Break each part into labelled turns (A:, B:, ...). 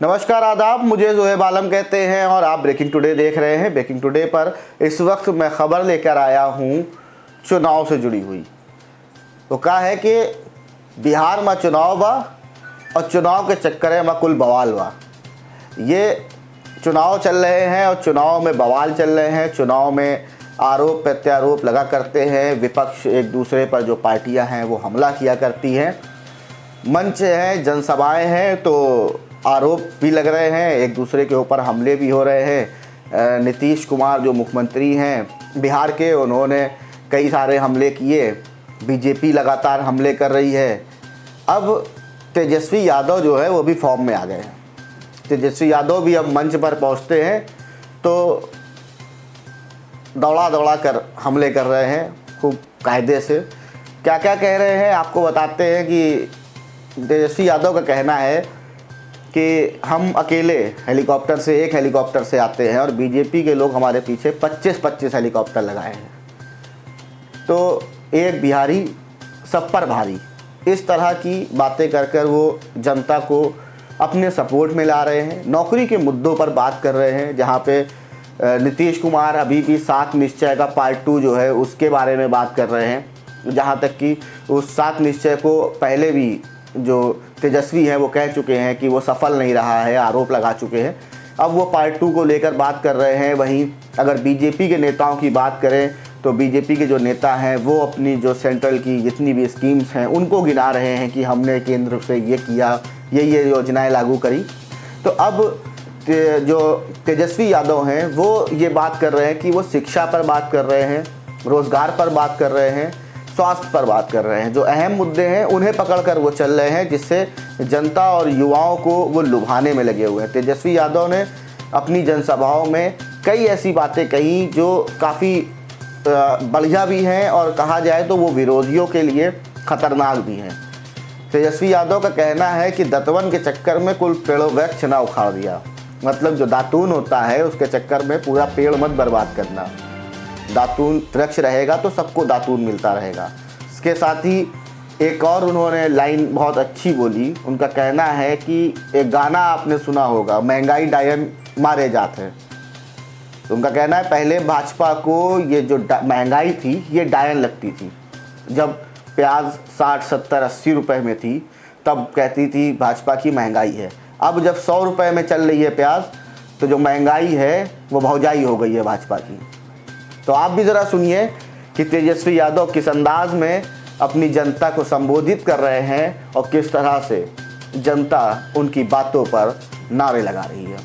A: नमस्कार आदाब, मुझे ज़ोहेब आलम कहते हैं और आप ब्रेकिंग टुडे देख रहे हैं। ब्रेकिंग टुडे पर इस वक्त मैं ख़बर लेकर आया हूँ चुनाव से जुड़ी हुई। तो कहा है कि बिहार में चुनाव बा और चुनाव के चक्कर में कुल बवाल बा। ये चुनाव चल रहे हैं और चुनाव में बवाल चल रहे हैं। चुनाव में आरोप प्रत्यारोप लगा करते हैं। विपक्ष एक दूसरे पर जो पार्टियां हैं वो हमला किया करती हैं। मंच हैं, जनसभाएं हैं, तो आरोप भी लग रहे हैं, एक दूसरे के ऊपर हमले भी हो रहे हैं। नीतीश कुमार जो मुख्यमंत्री हैं बिहार के, उन्होंने कई सारे हमले किए। बीजेपी लगातार हमले कर रही है। अब तेजस्वी यादव जो है वो भी फॉर्म में आ गए हैं। तेजस्वी यादव भी अब मंच पर पहुंचते हैं तो दौड़ा दौड़ा कर हमले कर रहे हैं खूब कायदे से। क्या क्या कह रहे हैं आपको बताते हैं कि तेजस्वी यादव का कहना है कि हम अकेले हेलीकॉप्टर से, एक हेलीकॉप्टर से आते हैं और बीजेपी के लोग हमारे पीछे 25-25 हेलीकॉप्टर लगाए हैं, तो एक बिहारी सब पर भारी। इस तरह की बातें कर कर वो जनता को अपने सपोर्ट में ला रहे हैं। नौकरी के मुद्दों पर बात कर रहे हैं, जहाँ पे नीतीश कुमार अभी भी 7 निश्चय का पार्ट 2 जो है उसके बारे में बात कर रहे हैं। जहाँ तक कि उस 7 निश्चय को पहले भी जो तेजस्वी है वो कह चुके हैं कि वो सफल नहीं रहा है, आरोप लगा चुके हैं। अब वो पार्ट 2 को लेकर बात कर रहे हैं। वहीं अगर बीजेपी के नेताओं की बात करें तो बीजेपी के जो नेता हैं वो अपनी जो सेंट्रल की जितनी भी स्कीम्स हैं उनको गिना रहे हैं कि हमने केंद्र से ये किया, ये योजनाएं लागू करी। तो अब जो तेजस्वी यादव हैं वो ये बात कर रहे हैं कि वो शिक्षा पर बात कर रहे हैं, रोज़गार पर बात कर रहे हैं, स्वास्थ्य पर बात कर रहे हैं। जो अहम मुद्दे हैं उन्हें पकड़कर वो चल रहे हैं, जिससे जनता और युवाओं को वो लुभाने में लगे हुए हैं। तेजस्वी यादव ने अपनी जनसभाओं में कई ऐसी बातें कही जो काफ़ी बढ़िया भी हैं और कहा जाए तो वो विरोधियों के लिए ख़तरनाक भी हैं। तेजस्वी यादव का कहना है कि दतवन के चक्कर में कुल पेड़ों वृक्ष ना उखाड़ दिया। मतलब जो दातून होता है उसके चक्कर में पूरा पेड़ मत बर्बाद करना। दातून वृक्ष रहेगा तो सबको दातून मिलता रहेगा। इसके साथ ही एक और उन्होंने लाइन बहुत अच्छी बोली। उनका कहना है कि एक गाना आपने सुना होगा, महंगाई डायन मारे जाते हैं। तो उनका कहना है पहले भाजपा को ये जो महंगाई थी ये डायन लगती थी। जब प्याज 60, 70, 80 रुपए में थी तब कहती थी भाजपा की महंगाई है। अब जब 100 रुपए में चल रही है प्याज, तो जो महंगाई है वो भौजाई हो गई है भाजपा की। तो आप भी ज़रा सुनिए कि तेजस्वी यादव किस अंदाज में अपनी जनता को संबोधित कर रहे हैं और किस तरह से जनता उनकी बातों पर नारे लगा रही है।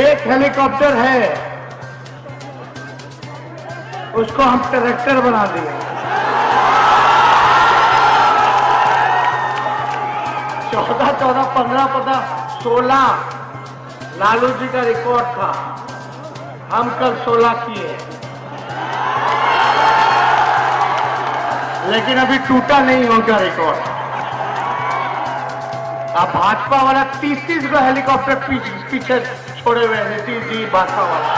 B: एक हेलीकॉप्टर है, उसको हम ट्रैक्टर बना दिए। 14, 15, 16 लालू जी का रिकॉर्ड था, हम कल 16 किए, लेकिन अभी टूटा नहीं उनका रिकॉर्ड। अब भाजपा वाला 30 को हेलीकॉप्टर पीछे छोड़े हुए, नीतीश जी भाजपा वाला।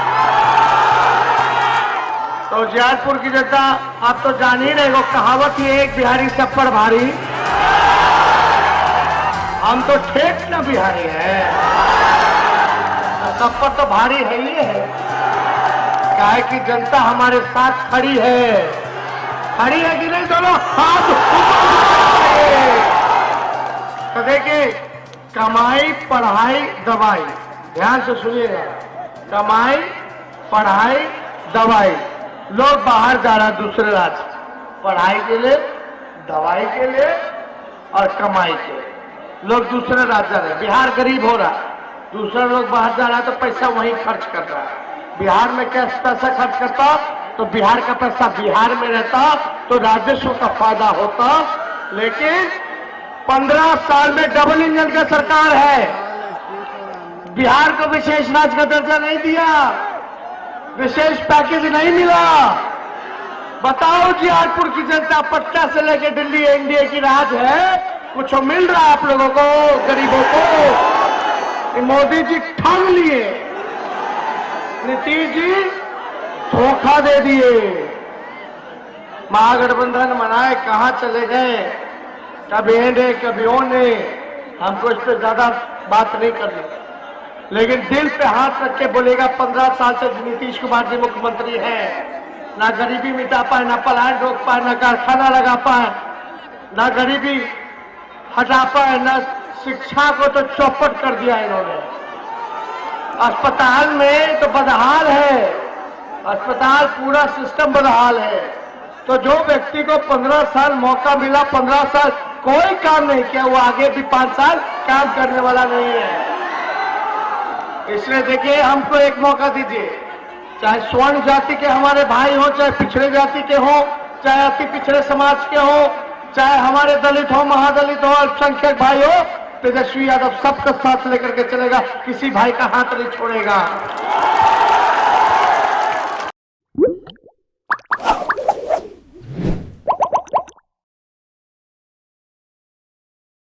B: तो जयपुर की जनता आप तो जान ही रहे हो, कहावत ही एक बिहारी सब पर भारी। हम तो ठेठ न बिहारी हैं, सब पर तो भारी है ही है। क्या है कि जनता हमारे साथ खड़ी है। खड़ी है कि नहीं? दोनों हाथ तो देखिए, कमाई, पढ़ाई, दवाई, ध्यान से सुनिएगा। कमाई, पढ़ाई, दवाई। लोग बाहर जा रहा है दूसरे राज्य, पढ़ाई के लिए, दवाई के लिए और कमाई के लिए। लोग दूसरे राज्य जा रहे हैं। बिहार गरीब हो रहा, दूसरा लोग बाहर जा रहा है तो पैसा वहीं खर्च कर रहा है। बिहार में क्या पैसा खर्च करता तो बिहार का पैसा बिहार में रहता तो राजस्व का फायदा होता। लेकिन 15 साल में डबल इंजन का सरकार है, बिहार को विशेष राज्य का दर्जा नहीं दिया, विशेष पैकेज नहीं मिला। बताओ जयपुर की जनता, पटना से लेकर दिल्ली एनडीए की राज है, कुछ मिल रहा है आप लोगों को, गरीबों को? मोदी जी ठग लिए, नीतीश जी धोखा दे दिए। महागठबंधन बनाए, कहां चले गए? कभी एने कभी ओने। हमको इस पर ज्यादा बात नहीं करनी, लेकिन दिल पे हाथ रख के बोलेगा 15 साल से नीतीश कुमार जी मुख्यमंत्री हैं, ना गरीबी मिटा पाए, ना पलायन रोक पाए, ना कारखाना लगा पाए, ना गरीबी हटा पाए, ना शिक्षा को तो चौपट कर दिया इन्होंने। अस्पताल में तो बदहाल है, अस्पताल पूरा सिस्टम बदहाल है। तो जो व्यक्ति को 15 साल मौका मिला, 15 साल कोई काम नहीं किया, वो आगे भी 5 साल काम करने वाला नहीं है। इसलिए देखिए, हमको एक मौका दीजिए, चाहे स्वर्ण जाति के हमारे भाई हो, चाहे पिछड़े जाति के हो, चाहे अति पिछड़े समाज के हो, चाहे हमारे दलित हो, महादलित हो, अल्पसंख्यक भाई हो, तेजस्वी यादव सबका साथ लेकर के चलेगा, किसी भाई का हाथ नहीं छोड़ेगा।